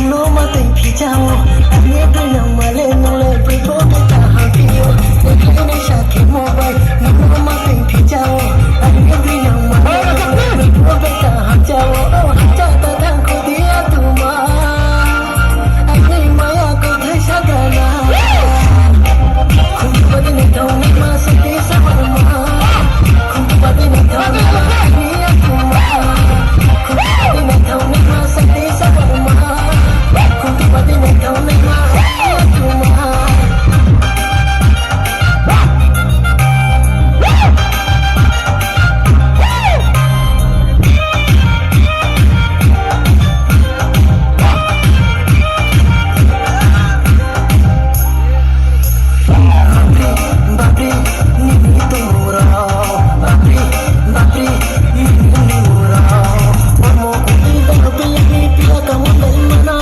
no mate pichao ane pena male no le peto ta hakio ne kene shake mobile no mate pichao ane pena male no le peto ta hakio cha ta ta ko dia tuma ane maya ko thasha gana khum bade ne thau ma sate sawarma khum bade ne thau ma dia tuma khum bade ne thau ma sate sawarma Bade ne thau ne ma tuma Babri ni tora babri ni tora mo kudi da be ni pia ka mo dai mana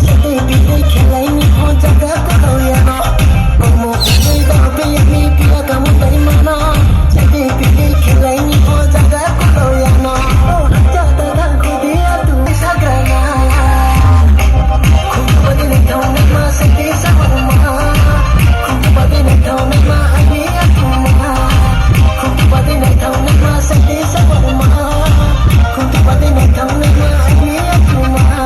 sate bi dai khelai ni ho jaga ko ya no mo kudi da be ni pia ka mo dai mana sate bi dai khelai ni ho jaga ko ya no cha ta ta ko dia tu sagrana khum bade ne thau ne ma sate sawarma khum bade ne thau ne ma ani atuma khum bade ne thau ne ma sate sawarma khum bade ne thau ne ma ani atuma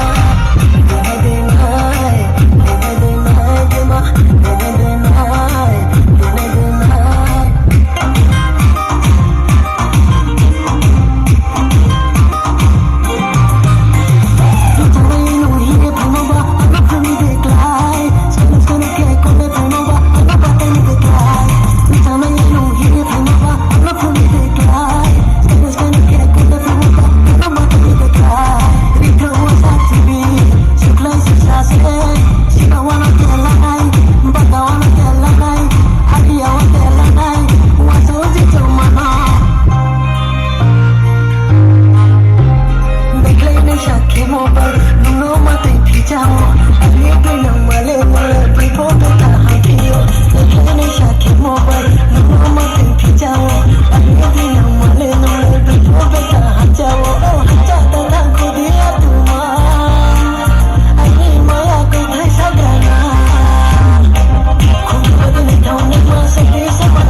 Mobile, no mate pichao